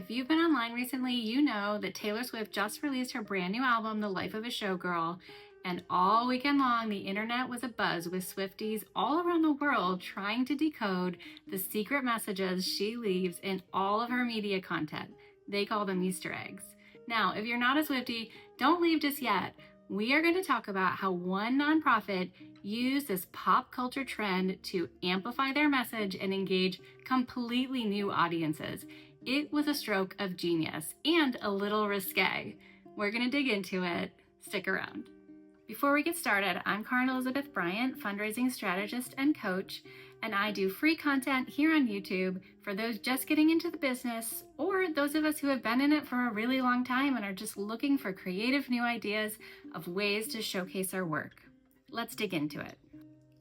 If you've been online recently, you know that Taylor Swift just released her brand new album, The Life of a Showgirl, and all weekend long, the internet was abuzz with Swifties all around the world trying to decode the secret messages she leaves in all of her media content. They call them Easter eggs. Now, if you're not a Swiftie, don't leave just yet. We are going to talk about how one nonprofit used this pop culture trend to amplify their message and engage completely new audiences. It was a stroke of genius and a little risque. We're going to dig into it. Stick around. Before we get started, I'm Karen Elizabeth Bryant, fundraising strategist and coach, and I do free content here on YouTube for those just getting into the business or those of us who have been in it for a really long time and are just looking for creative new ideas of ways to showcase our work. Let's dig into it.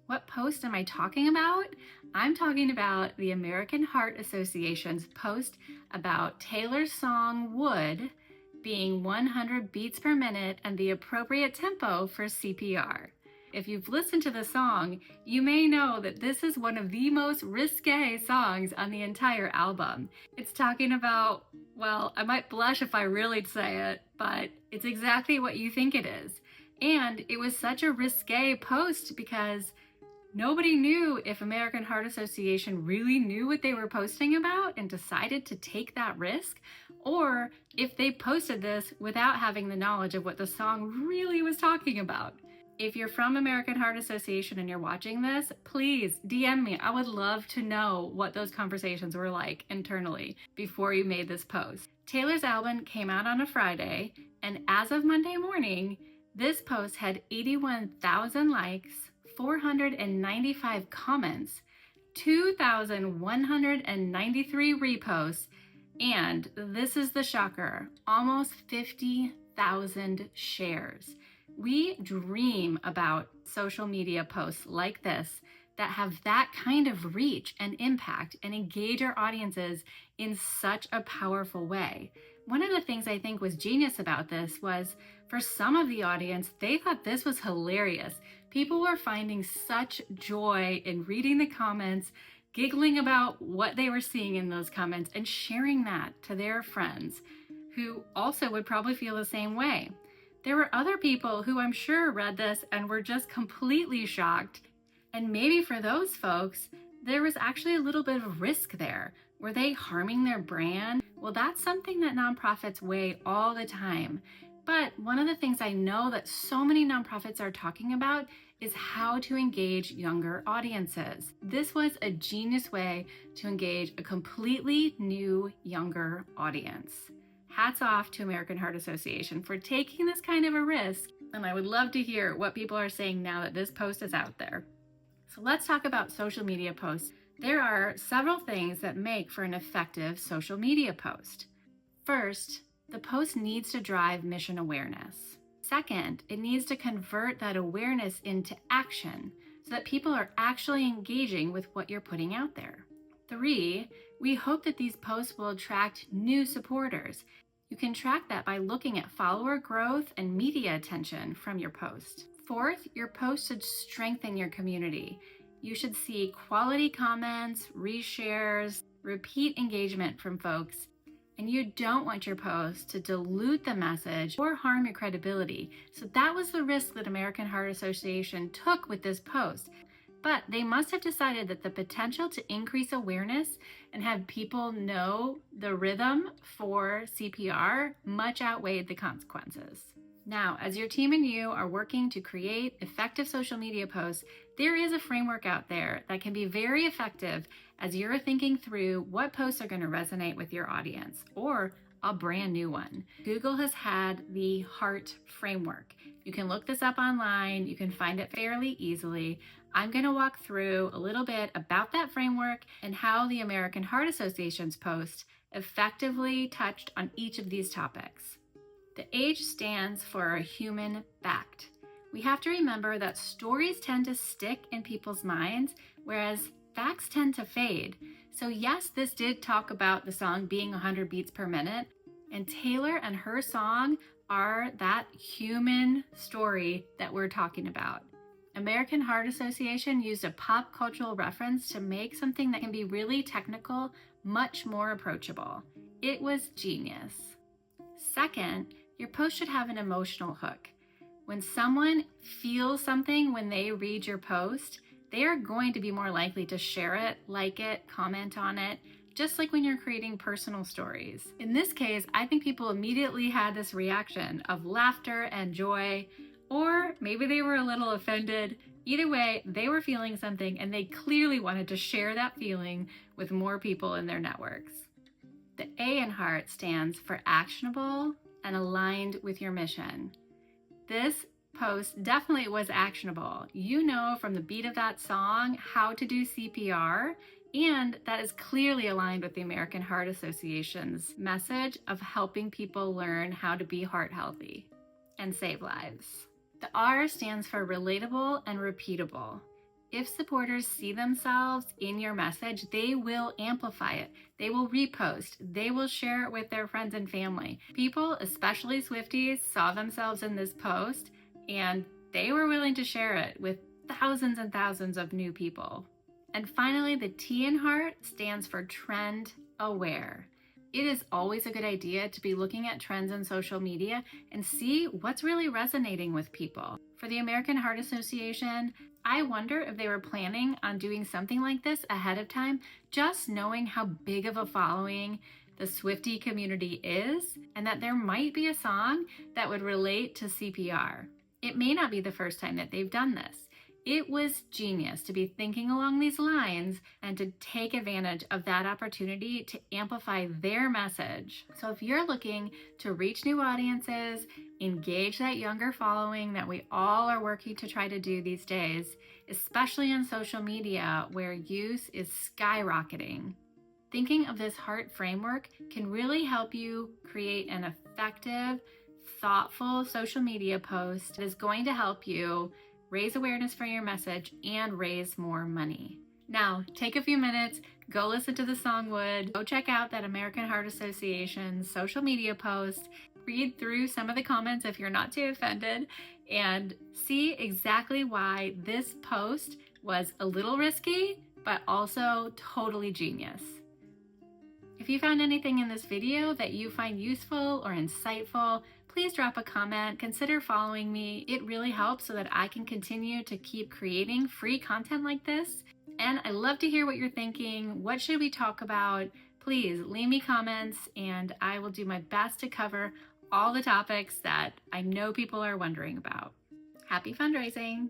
What post am I talking about? I'm talking about the American Heart Association's post about Taylor's song Would being 100 beats per minute and the appropriate tempo for CPR. If you've listened to the song, you may know that this is one of the most risque songs on the entire album. It's talking about, well, I might blush if I really say it, but it's exactly what you think it is. And it was such a risque post because nobody knew if American Heart Association really knew what they were posting about and decided to take that risk, or if they posted this without having the knowledge of what the song really was talking about. If you're from American Heart Association and you're watching this, please DM me. I would love to know what those conversations were like internally before you made this post. Taylor's album came out on a Friday, and as of Monday morning, this post had 81,000 likes, 495 comments, 2,193 reposts, and this is the shocker, almost 50,000 shares. We dream about social media posts like this that have that kind of reach and impact and engage our audiences in such a powerful way. One of the things I think was genius about this was for some of the audience, they thought this was hilarious. People were finding such joy in reading the comments, giggling about what they were seeing in those comments, and sharing that to their friends who also would probably feel the same way. There were other people who I'm sure read this and were just completely shocked. And maybe for those folks, there was actually a little bit of risk there. Were they harming their brand? Well, that's something that nonprofits weigh all the time. But one of the things I know that so many nonprofits are talking about is how to engage younger audiences. This was a genius way to engage a completely new, younger audience. Hats off to American Heart Association for taking this kind of a risk, and I would love to hear what people are saying now that this post is out there. So let's talk about social media posts. There are several things that make for an effective social media post. First, the post needs to drive mission awareness. Second, it needs to convert that awareness into action so that people are actually engaging with what you're putting out there. 3, we hope that these posts will attract new supporters. You can track that by looking at follower growth and media attention from your post. 4th, your post should strengthen your community. You should see quality comments, reshares, repeat engagement from folks, and you don't want your post to dilute the message or harm your credibility. So that was the risk that American Heart Association took with this post. But they must have decided that the potential to increase awareness and have people know the rhythm for CPR much outweighed the consequences. Now, as your team and you are working to create effective social media posts, there is a framework out there that can be very effective as you're thinking through what posts are going to resonate with your audience or a brand new one. Google has had the Heart framework. You can look this up online. You can find it fairly easily. I'm going to walk through a little bit about that framework and how the American Heart Association's post effectively touched on each of these topics. The H stands for human fact. We have to remember that stories tend to stick in people's minds, whereas facts tend to fade. So yes, this did talk about the song being 100 beats per minute, and Taylor and her song are that human story that we're talking about. American Heart Association used a pop cultural reference to make something that can be really technical much more approachable. It was genius. Second, your post should have an emotional hook. When someone feels something when they read your post, they are going to be more likely to share it, like it, comment on it, just like when you're creating personal stories. In this case, I think people immediately had this reaction of laughter and joy, or maybe they were a little offended. Either way, they were feeling something and they clearly wanted to share that feeling with more people in their networks. The A in heart stands for actionable and aligned with your mission. This post definitely was actionable. You know from the beat of that song how to do CPR, and that is clearly aligned with the American Heart Association's message of helping people learn how to be heart healthy and save lives. The R stands for relatable and repeatable. If supporters see themselves in your message, they will amplify it. They will repost. They will share it with their friends and family. People, especially Swifties, saw themselves in this post and they were willing to share it with thousands and thousands of new people. And finally, the T in heart stands for trend aware. It is always a good idea to be looking at trends in social media and see what's really resonating with people. For the American Heart Association, I wonder if they were planning on doing something like this ahead of time, just knowing how big of a following the Swiftie community is, and that there might be a song that would relate to CPR. It may not be the first time that they've done this. It was genius to be thinking along these lines and to take advantage of that opportunity to amplify their message. So if you're looking to reach new audiences, engage that younger following that we all are working to try to do these days, especially on social media where use is skyrocketing, thinking of this heart framework can really help you create an effective, thoughtful social media post that is going to help you raise awareness for your message and raise more money. Now, take a few minutes, go listen to the song Wood, go check out that American Heart Association social media post, read through some of the comments if you're not too offended, and see exactly why this post was a little risky, but also totally genius. If you found anything in this video that you find useful or insightful, please drop a comment, consider following me. It really helps so that I can continue to keep creating free content like this. And I love to hear what you're thinking. What should we talk about? Please leave me comments and I will do my best to cover all the topics that I know people are wondering about. Happy fundraising!